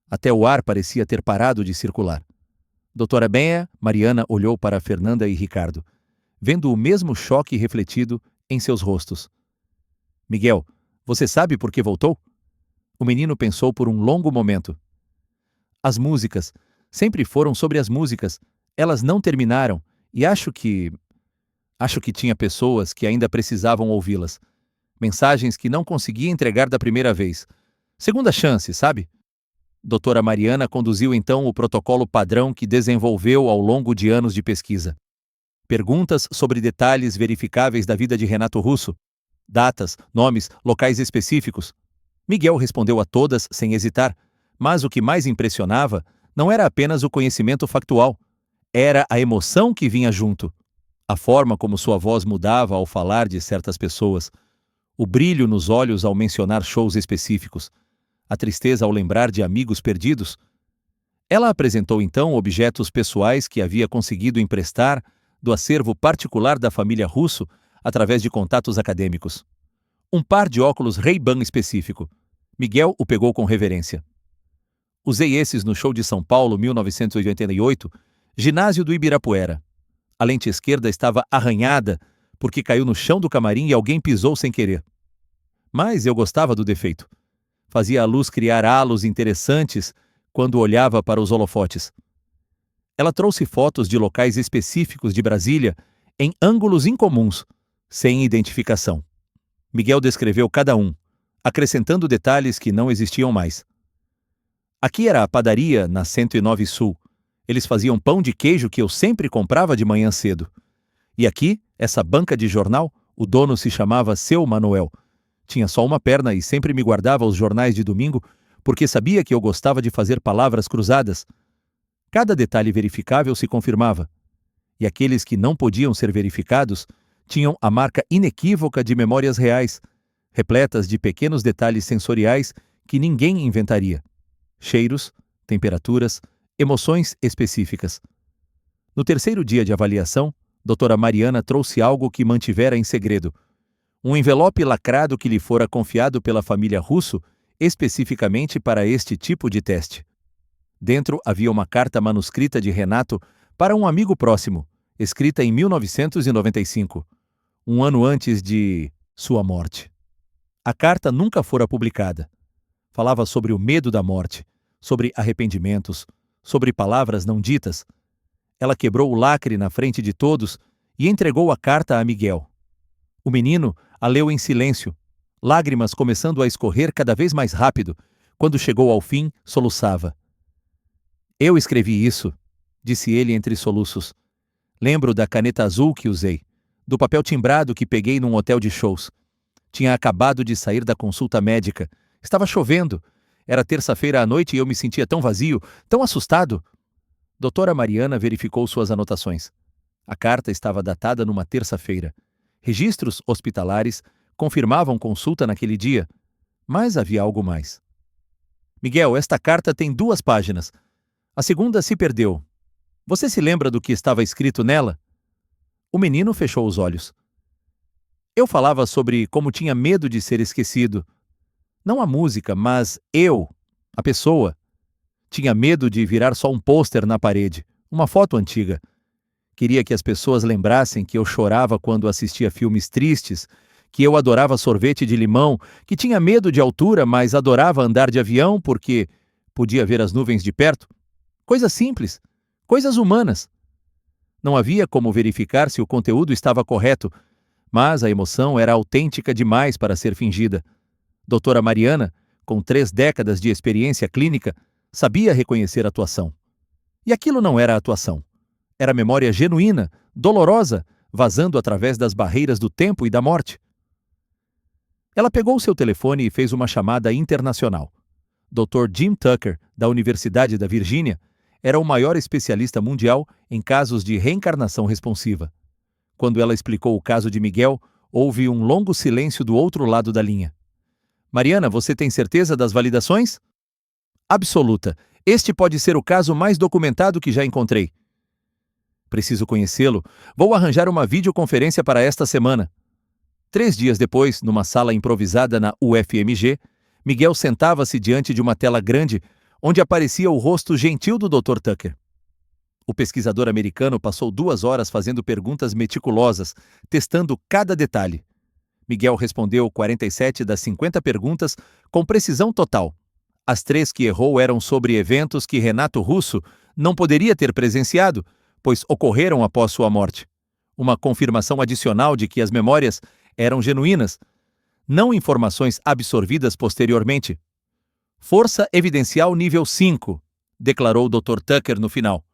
Speaker 1: Até o ar parecia ter parado de circular. Doutora Benha, Mariana olhou para Fernanda e Ricardo, vendo o mesmo choque refletido em seus rostos. Miguel, você sabe por que voltou? O menino pensou por um longo momento. As músicas. Sempre foram sobre as músicas. Elas não terminaram, e acho que tinha pessoas que ainda precisavam ouvi-las. Mensagens que não conseguia entregar da primeira vez. Segunda chance, sabe? Doutora Mariana conduziu então o protocolo padrão que desenvolveu ao longo de anos de pesquisa. Perguntas sobre detalhes verificáveis da vida de Renato Russo. Datas, nomes, locais específicos. Miguel respondeu a todas sem hesitar, mas o que mais impressionava não era apenas o conhecimento factual. Era a emoção que vinha junto. A forma como sua voz mudava ao falar de certas pessoas. O brilho nos olhos ao mencionar shows específicos. A tristeza ao lembrar de amigos perdidos. Ela apresentou então objetos pessoais que havia conseguido emprestar do acervo particular da família Russo através de contatos acadêmicos. Um par de óculos Ray-Ban específico. Miguel o pegou com reverência. Usei esses no show de São Paulo, 1988, ginásio do Ibirapuera. A lente esquerda estava arranhada porque caiu no chão do camarim e alguém pisou sem querer. Mas eu gostava do defeito. Fazia a luz criar halos interessantes quando olhava para os holofotes. Ela trouxe fotos de locais específicos de Brasília em ângulos incomuns, sem identificação. Miguel descreveu cada um, acrescentando detalhes que não existiam mais. Aqui era a padaria na 109 Sul. Eles faziam pão de queijo que eu sempre comprava de manhã cedo. E aqui, essa banca de jornal, o dono se chamava Seu Manuel. Tinha só uma perna e sempre me guardava os jornais de domingo porque sabia que eu gostava de fazer palavras cruzadas. Cada detalhe verificável se confirmava. E aqueles que não podiam ser verificados tinham a marca inequívoca de memórias reais, repletas de pequenos detalhes sensoriais que ninguém inventaria. Cheiros, temperaturas, emoções específicas. No terceiro dia de avaliação, doutora Mariana trouxe algo que mantivera em segredo. Um envelope lacrado que lhe fora confiado pela família Russo especificamente para este tipo de teste. Dentro havia uma carta manuscrita de Renato para um amigo próximo, escrita em 1995, um ano antes de sua morte. A carta nunca fora publicada. Falava sobre o medo da morte, sobre arrependimentos, sobre palavras não ditas. Ela quebrou o lacre na frente de todos e entregou a carta a Miguel. O menino a leu em silêncio, lágrimas começando a escorrer cada vez mais rápido. Quando chegou ao fim, soluçava. Eu escrevi isso, disse ele entre soluços. Lembro da caneta azul que usei, do papel timbrado que peguei num hotel de shows. Tinha acabado de sair da consulta médica. Estava chovendo. Era terça-feira à noite e eu me sentia tão vazio, tão assustado. Doutora Mariana verificou suas anotações. A carta estava datada numa terça-feira. Registros hospitalares confirmavam consulta naquele dia, mas havia algo mais. Miguel, esta carta tem 2 páginas. A segunda se perdeu. Você se lembra do que estava escrito nela? O menino fechou os olhos. Eu falava sobre como tinha medo de ser esquecido. Não a música, mas eu, a pessoa. Tinha medo de virar só um pôster na parede, uma foto antiga. Queria que as pessoas lembrassem que eu chorava quando assistia filmes tristes, que eu adorava sorvete de limão, que tinha medo de altura, mas adorava andar de avião porque podia ver as nuvens de perto. Coisas simples, coisas humanas. Não havia como verificar se o conteúdo estava correto, mas a emoção era autêntica demais para ser fingida. Doutora Mariana, com 3 décadas de experiência clínica, sabia reconhecer atuação. E aquilo não era atuação. Era memória genuína, dolorosa, vazando através das barreiras do tempo e da morte. Ela pegou seu telefone e fez uma chamada internacional. Dr. Jim Tucker, da Universidade da Virgínia, era o maior especialista mundial em casos de reencarnação responsiva. Quando ela explicou o caso de Miguel, houve um longo silêncio do outro lado da linha. Mariana, você tem certeza das validações? Absoluta. Este pode ser o caso mais documentado que já encontrei. Preciso conhecê-lo. Vou arranjar uma videoconferência para esta semana. 3 dias depois, numa sala improvisada na UFMG, Miguel sentava-se diante de uma tela grande, onde aparecia o rosto gentil do Dr. Tucker. O pesquisador americano passou 2 horas fazendo perguntas meticulosas, testando cada detalhe. Miguel respondeu 47 das 50 perguntas com precisão total. As 3 que errou eram sobre eventos que Renato Russo não poderia ter presenciado, pois ocorreram após sua morte. Uma confirmação adicional de que as memórias eram genuínas, não informações absorvidas posteriormente. Força evidencial nível 5, declarou o Dr. Tucker no final.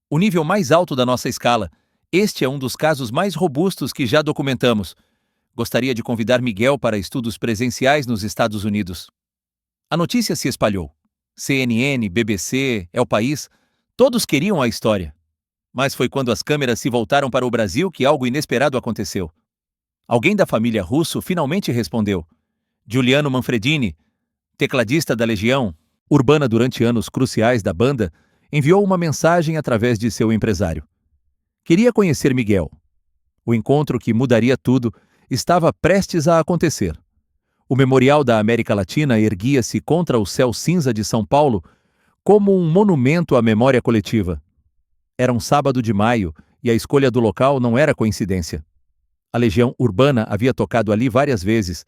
Speaker 1: O nível mais alto da nossa escala. Este é um dos casos mais robustos que já documentamos. Gostaria de convidar Miguel para estudos presenciais nos Estados Unidos. A notícia se espalhou. CNN, BBC, El País, todos queriam a história. Mas foi quando as câmeras se voltaram para o Brasil que algo inesperado aconteceu. Alguém da família Russo finalmente respondeu. Giuliano Manfredini, tecladista da Legião Urbana durante anos cruciais da banda, enviou uma mensagem através de seu empresário. Queria conhecer Miguel. O encontro que mudaria tudo estava prestes a acontecer. O Memorial da América Latina erguia-se contra o céu cinza de São Paulo como um monumento à memória coletiva. Era um sábado de maio e a escolha do local não era coincidência. A Legião Urbana havia tocado ali várias vezes,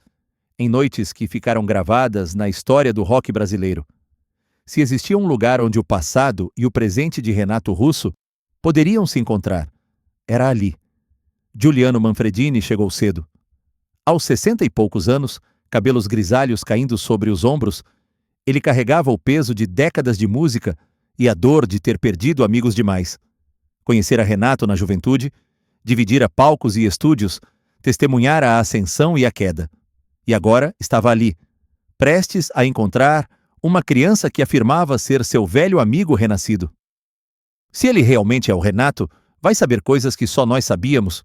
Speaker 1: em noites que ficaram gravadas na história do rock brasileiro. Se existia um lugar onde o passado e o presente de Renato Russo poderiam se encontrar, era ali. Giuliano Manfredini chegou cedo. Aos 60 e poucos anos, cabelos grisalhos caindo sobre os ombros, ele carregava o peso de décadas de música e a dor de ter perdido amigos demais. Conhecera Renato na juventude, dividira palcos e estúdios, testemunhara a ascensão e a queda. E agora estava ali, prestes a encontrar uma criança que afirmava ser seu velho amigo renascido. Se ele realmente é o Renato, vai saber coisas que só nós sabíamos,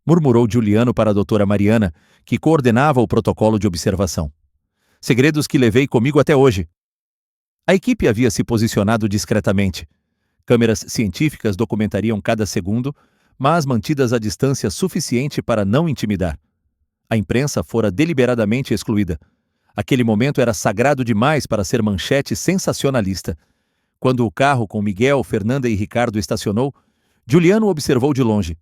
Speaker 1: murmurou Juliano para a doutora Mariana, que coordenava o protocolo de observação. Segredos que levei comigo até hoje. A equipe havia se posicionado discretamente. Câmeras científicas documentariam cada segundo, mas mantidas a distância suficiente para não intimidar. A imprensa fora deliberadamente excluída. Aquele momento era sagrado demais para ser manchete sensacionalista. Quando o carro com Miguel, Fernanda e Ricardo estacionou, Juliano observou de longe.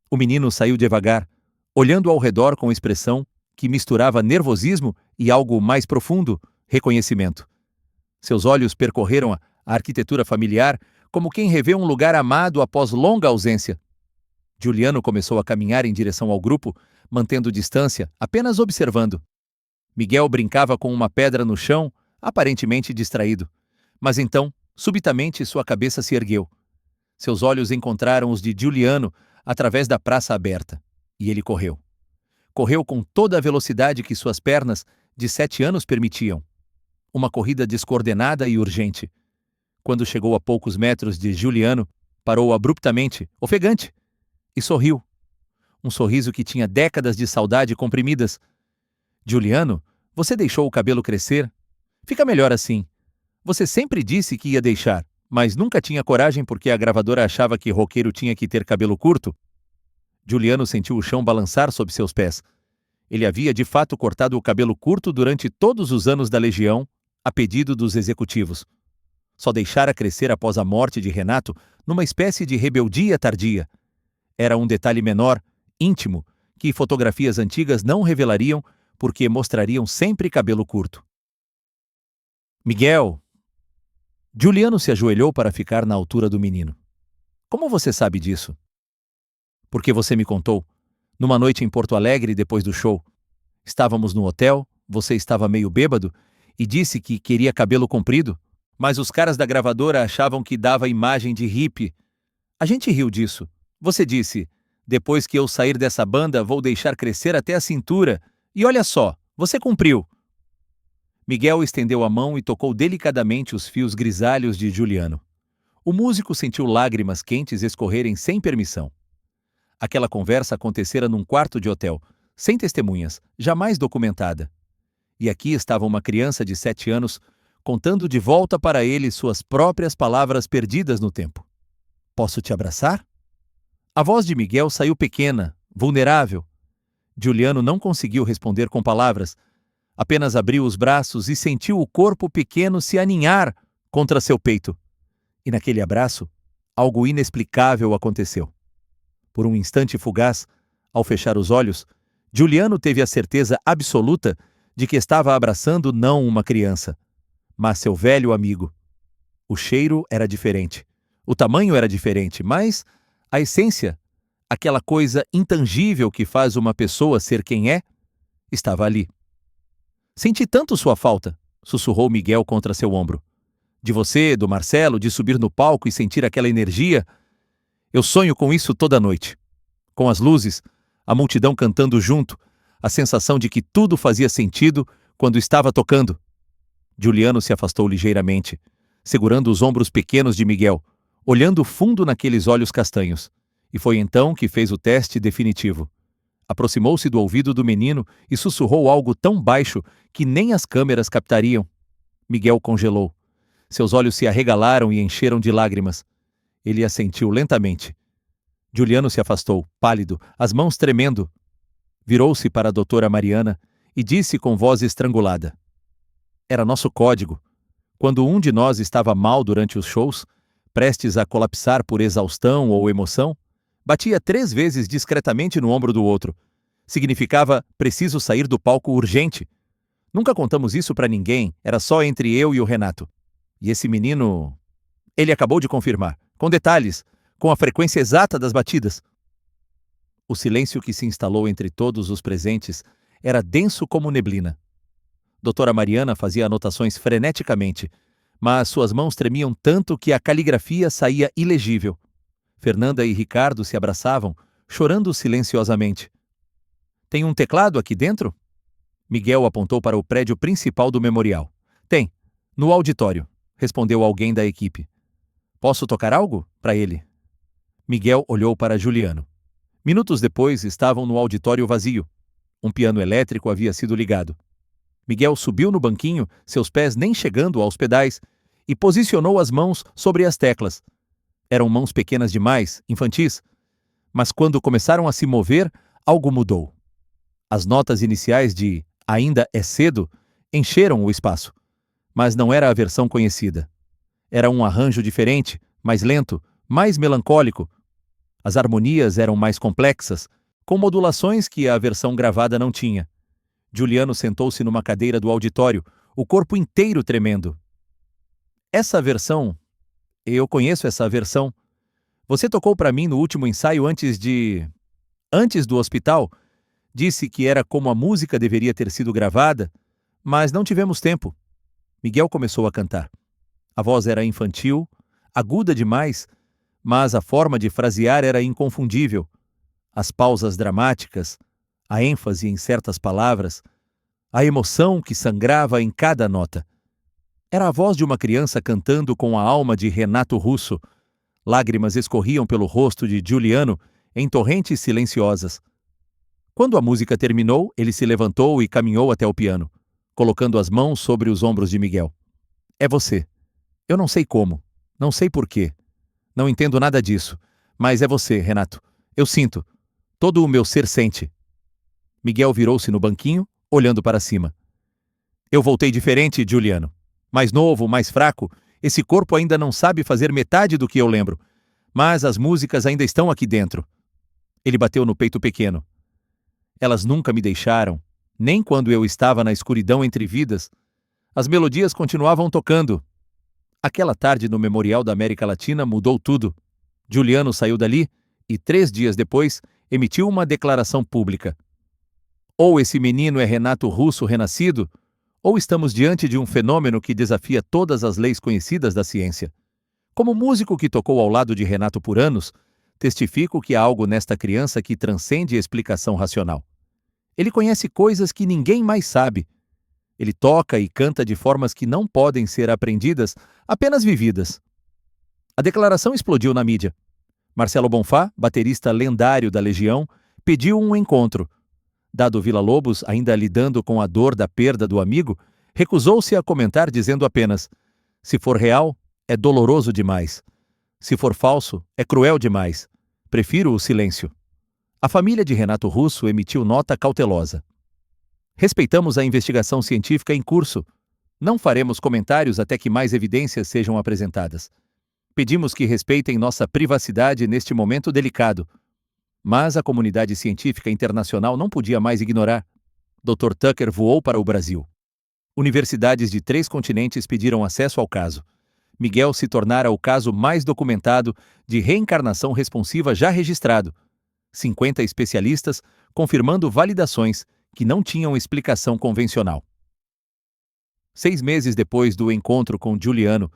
Speaker 1: O menino saiu devagar, olhando ao redor com expressão que misturava nervosismo e algo mais profundo, reconhecimento. Seus olhos percorreram a arquitetura familiar como quem revê um lugar amado após longa ausência. Juliano começou a caminhar em direção ao grupo, mantendo distância, apenas observando. Miguel brincava com uma pedra no chão, aparentemente distraído. Mas então, subitamente, sua cabeça se ergueu. Seus olhos encontraram os de Juliano através da praça aberta. E ele correu. Correu com toda a velocidade que suas pernas, de 7 anos, permitiam. Uma corrida descoordenada e urgente. Quando chegou a poucos metros de Juliano, parou abruptamente, ofegante, e sorriu. Um sorriso que tinha décadas de saudade comprimidas. Juliano, você deixou o cabelo crescer? Fica melhor assim. Você sempre disse que ia deixar, mas nunca tinha coragem porque a gravadora achava que roqueiro tinha que ter cabelo curto. Juliano sentiu o chão balançar sob seus pés. Ele havia de fato cortado o cabelo curto durante todos os anos da Legião, a pedido dos executivos. Só deixara crescer após a morte de Renato numa espécie de rebeldia tardia. Era um detalhe menor, íntimo, que fotografias antigas não revelariam porque mostrariam sempre cabelo curto. Miguel! Juliano se ajoelhou para ficar na altura do menino. Como você sabe disso? Porque você me contou. Numa noite em Porto Alegre, depois do show. Estávamos no hotel, você estava meio bêbado e disse que queria cabelo comprido, mas os caras da gravadora achavam que dava imagem de hippie. A gente riu disso. Você disse, depois que eu sair dessa banda, vou deixar crescer até a cintura. E olha só, você cumpriu. Miguel estendeu a mão e tocou delicadamente os fios grisalhos de Juliano. O músico sentiu lágrimas quentes escorrerem sem permissão. Aquela conversa acontecera num quarto de hotel, sem testemunhas, jamais documentada. E aqui estava uma criança de 7 anos, contando de volta para ele suas próprias palavras perdidas no tempo. Posso te abraçar? A voz de Miguel saiu pequena, vulnerável. Juliano não conseguiu responder com palavras, apenas abriu os braços e sentiu o corpo pequeno se aninhar contra seu peito. E naquele abraço, algo inexplicável aconteceu. Por um instante fugaz, ao fechar os olhos, Juliano teve a certeza absoluta de que estava abraçando não uma criança, mas seu velho amigo. O cheiro era diferente, o tamanho era diferente, mas a essência, aquela coisa intangível que faz uma pessoa ser quem é, estava ali. Senti tanto sua falta, sussurrou Miguel contra seu ombro. De você, do Marcelo, de subir no palco e sentir aquela energia. Eu sonho com isso toda noite. Com as luzes, a multidão cantando junto, a sensação de que tudo fazia sentido quando estava tocando. Juliano se afastou ligeiramente, segurando os ombros pequenos de Miguel, olhando fundo naqueles olhos castanhos. E foi então que fez o teste definitivo. Aproximou-se do ouvido do menino e sussurrou algo tão baixo que nem as câmeras captariam. Miguel congelou. Seus olhos se arregalaram e encheram de lágrimas. Ele assentiu lentamente. Juliano se afastou, pálido, as mãos tremendo. Virou-se para a doutora Mariana e disse com voz estrangulada. Era nosso código. Quando um de nós estava mal durante os shows, prestes a colapsar por exaustão ou emoção, batia 3 vezes discretamente no ombro do outro. Significava preciso sair do palco urgente. Nunca contamos isso para ninguém, era só entre eu e o Renato. E esse menino... Ele acabou de confirmar, com detalhes, com a frequência exata das batidas. O silêncio que se instalou entre todos os presentes era denso como neblina. Doutora Mariana fazia anotações freneticamente, mas suas mãos tremiam tanto que a caligrafia saía ilegível. Fernanda e Ricardo se abraçavam, chorando silenciosamente. Tem um teclado aqui dentro? Miguel apontou para o prédio principal do memorial. Tem, no auditório, respondeu alguém da equipe. Posso tocar algo? Para ele. Miguel olhou para Juliano. Minutos depois, estavam no auditório vazio. Um piano elétrico havia sido ligado. Miguel subiu no banquinho, seus pés nem chegando aos pedais, e posicionou as mãos sobre as teclas. Eram mãos pequenas demais, infantis, mas quando começaram a se mover, algo mudou. As notas iniciais de Ainda é cedo encheram o espaço, mas não era a versão conhecida. Era um arranjo diferente, mais lento, mais melancólico. As harmonias eram mais complexas, com modulações que a versão gravada não tinha. Juliano sentou-se numa cadeira do auditório, o corpo inteiro tremendo. Essa versão, eu conheço essa versão. Você tocou para mim no último ensaio antes do hospital. Disse que era como a música deveria ter sido gravada, mas não tivemos tempo. Miguel começou a cantar. A voz era infantil, aguda demais, mas a forma de frasear era inconfundível. As pausas dramáticas, a ênfase em certas palavras, a emoção que sangrava em cada nota. Era a voz de uma criança cantando com a alma de Renato Russo. Lágrimas escorriam pelo rosto de Juliano em torrentes silenciosas. Quando a música terminou, ele se levantou e caminhou até o piano, colocando as mãos sobre os ombros de Miguel. É você. Eu não sei como, não sei porquê. Não entendo nada disso, mas é você, Renato. Eu sinto. Todo o meu ser sente. Miguel virou-se no banquinho, olhando para cima. Eu voltei diferente, Juliano. Mais novo, mais fraco. Esse corpo ainda não sabe fazer metade do que eu lembro. Mas as músicas ainda estão aqui dentro. Ele bateu no peito pequeno. Elas nunca me deixaram, nem quando eu estava na escuridão entre vidas. As melodias continuavam tocando. Aquela tarde no Memorial da América Latina mudou tudo. Juliano saiu dali e, 3 dias depois, emitiu uma declaração pública. Ou esse menino é Renato Russo renascido, ou estamos diante de um fenômeno que desafia todas as leis conhecidas da ciência. Como músico que tocou ao lado de Renato por anos, testifico que há algo nesta criança que transcende a explicação racional. Ele conhece coisas que ninguém mais sabe. Ele toca e canta de formas que não podem ser aprendidas, apenas vividas. A declaração explodiu na mídia. Marcelo Bonfá, baterista lendário da Legião, pediu um encontro. Dado Villa-Lobos, ainda lidando com a dor da perda do amigo, recusou-se a comentar dizendo apenas: se for real, é doloroso demais. Se for falso, é cruel demais. Prefiro o silêncio. A família de Renato Russo emitiu nota cautelosa. Respeitamos a investigação científica em curso. Não faremos comentários até que mais evidências sejam apresentadas. Pedimos que respeitem nossa privacidade neste momento delicado. Mas a comunidade científica internacional não podia mais ignorar. Dr. Tucker voou para o Brasil. Universidades de 3 continentes pediram acesso ao caso. Miguel se tornara o caso mais documentado de reencarnação responsiva já registrado. 50 especialistas confirmando validações que não tinham explicação convencional. 6 meses depois do encontro com Juliano,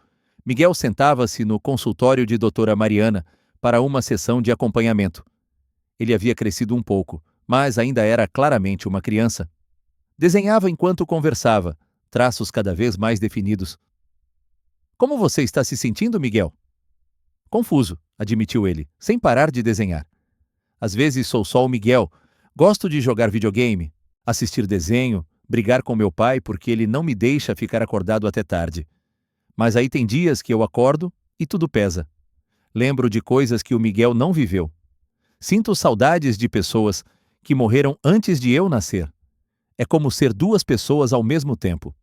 Speaker 1: Miguel sentava-se no consultório de doutora Mariana para uma sessão de acompanhamento. Ele havia crescido um pouco, mas ainda era claramente uma criança. Desenhava enquanto conversava, traços cada vez mais definidos. Como você está se sentindo, Miguel? Confuso, admitiu ele, sem parar de desenhar. Às vezes sou só o Miguel. Gosto de jogar videogame, assistir desenho, brigar com meu pai porque ele não me deixa ficar acordado até tarde. Mas aí tem dias que eu acordo e tudo pesa. Lembro de coisas que o Miguel não viveu. Sinto saudades de pessoas que morreram antes de eu nascer. É como ser 2 pessoas ao mesmo tempo.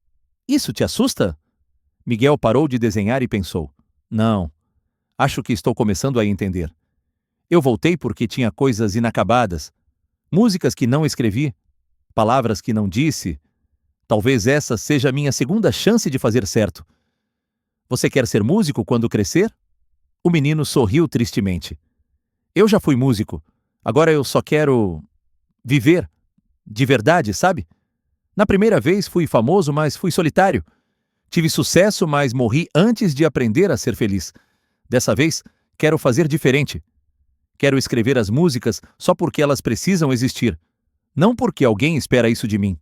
Speaker 1: Isso te assusta? Miguel parou de desenhar e pensou. Não. Acho que estou começando a entender. Eu voltei porque tinha coisas inacabadas. Músicas que não escrevi. Palavras que não disse. Talvez essa seja a minha segunda chance de fazer certo. Você quer ser músico quando crescer? O menino sorriu tristemente. Eu já fui músico. Agora eu só quero... viver. De verdade, sabe? Na primeira vez fui famoso, mas fui solitário. Tive sucesso, mas morri antes de aprender a ser feliz. Dessa vez, quero fazer diferente. Quero escrever as músicas só porque elas precisam existir, não porque alguém espera isso de mim.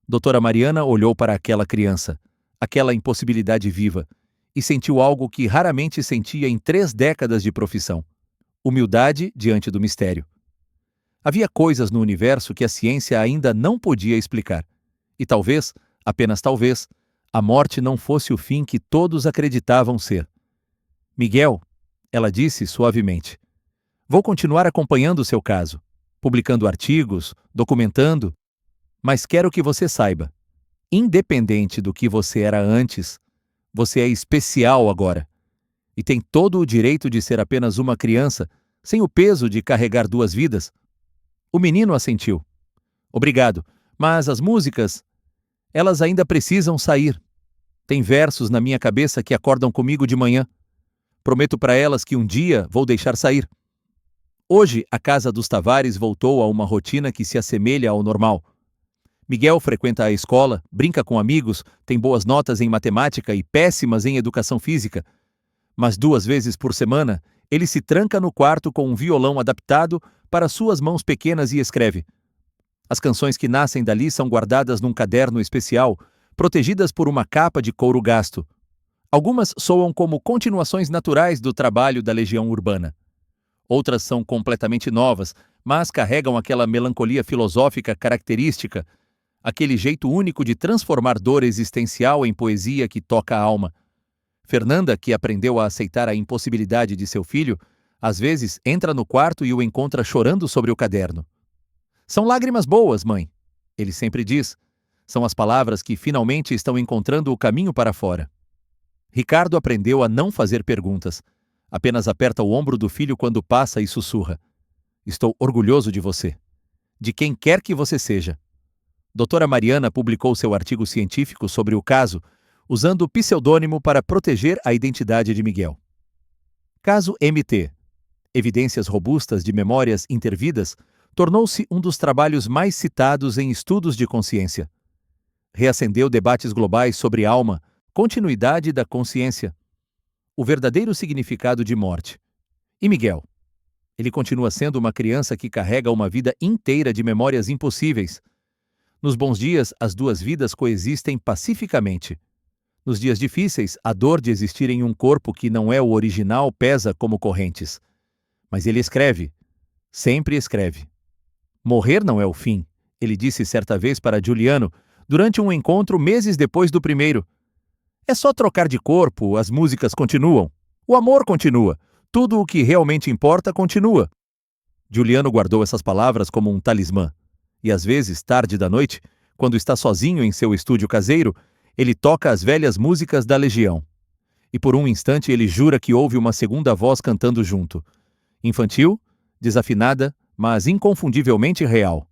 Speaker 1: Doutora Mariana olhou para aquela criança, aquela impossibilidade viva, e sentiu algo que raramente sentia em 3 décadas de profissão: humildade diante do mistério. Havia coisas no universo que a ciência ainda não podia explicar. E talvez, apenas talvez, a morte não fosse o fim que todos acreditavam ser. Miguel, ela disse suavemente, vou continuar acompanhando o seu caso, publicando artigos, documentando, mas quero que você saiba, independente do que você era antes, você é especial agora. E tem todo o direito de ser apenas uma criança, sem o peso de carregar 2 vidas. O menino assentiu. Obrigado, mas as músicas, elas ainda precisam sair. Tem versos na minha cabeça que acordam comigo de manhã. Prometo para elas que um dia vou deixar sair. Hoje, a casa dos Tavares voltou a uma rotina que se assemelha ao normal. Miguel frequenta a escola, brinca com amigos, tem boas notas em matemática e péssimas em educação física. Mas 2 vezes por semana, ele se tranca no quarto com um violão adaptado para suas mãos pequenas e escreve. As canções que nascem dali são guardadas num caderno especial, protegidas por uma capa de couro gasto. Algumas soam como continuações naturais do trabalho da Legião Urbana. Outras são completamente novas, mas carregam aquela melancolia filosófica característica, aquele jeito único de transformar dor existencial em poesia que toca a alma. Fernanda, que aprendeu a aceitar a impossibilidade de seu filho, às vezes entra no quarto e o encontra chorando sobre o caderno. São lágrimas boas, mãe, ele sempre diz. São as palavras que finalmente estão encontrando o caminho para fora. Ricardo aprendeu a não fazer perguntas. Apenas aperta o ombro do filho quando passa e sussurra. Estou orgulhoso de você. De quem quer que você seja. Doutora Mariana publicou seu artigo científico sobre o caso, usando o pseudônimo para proteger a identidade de Miguel. Caso MT. Evidências robustas de memórias intervidas, tornou-se um dos trabalhos mais citados em estudos de consciência. Reacendeu debates globais sobre alma, continuidade da consciência, o verdadeiro significado de morte. E Miguel? Ele continua sendo uma criança que carrega uma vida inteira de memórias impossíveis. Nos bons dias, as 2 vidas coexistem pacificamente. Nos dias difíceis, a dor de existir em um corpo que não é o original pesa como correntes. Mas ele escreve. Sempre escreve. Morrer não é o fim, ele disse certa vez para Juliano, durante um encontro meses depois do primeiro. É só trocar de corpo, as músicas continuam. O amor continua. Tudo o que realmente importa continua. Juliano guardou essas palavras como um talismã. E às vezes, tarde da noite, quando está sozinho em seu estúdio caseiro, ele toca as velhas músicas da Legião. E por um instante ele jura que ouve uma segunda voz cantando junto. Infantil, desafinada, mas inconfundivelmente real.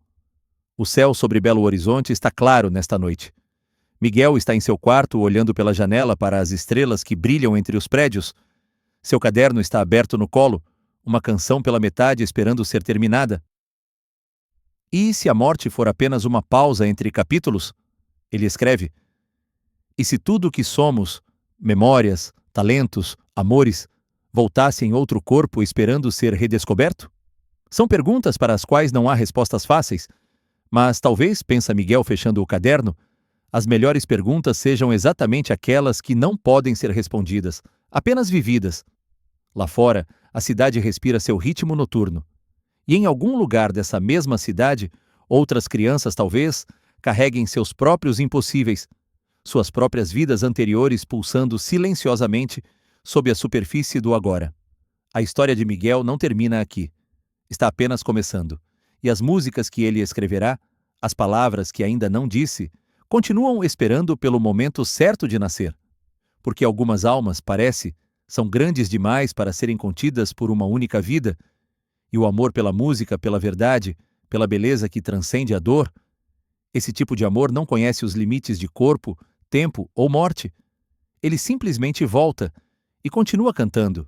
Speaker 1: O céu sobre Belo Horizonte está claro nesta noite. Miguel está em seu quarto olhando pela janela para as estrelas que brilham entre os prédios. Seu caderno está aberto no colo, uma canção pela metade esperando ser terminada. E se a morte for apenas uma pausa entre capítulos? Ele escreve. E se tudo o que somos, memórias, talentos, amores, voltasse em outro corpo esperando ser redescoberto? São perguntas para as quais não há respostas fáceis, mas talvez, pensa Miguel fechando o caderno, as melhores perguntas sejam exatamente aquelas que não podem ser respondidas, apenas vividas. Lá fora, a cidade respira seu ritmo noturno. E em algum lugar dessa mesma cidade, outras crianças talvez carreguem seus próprios impossíveis, suas próprias vidas anteriores pulsando silenciosamente sob a superfície do agora. A história de Miguel não termina aqui. Está apenas começando. E as músicas que ele escreverá, as palavras que ainda não disse, continuam esperando pelo momento certo de nascer. Porque algumas almas, parece, são grandes demais para serem contidas por uma única vida, e o amor pela música, pela verdade, pela beleza que transcende a dor, esse tipo de amor não conhece os limites de corpo, tempo ou morte. Ele simplesmente volta e continua cantando,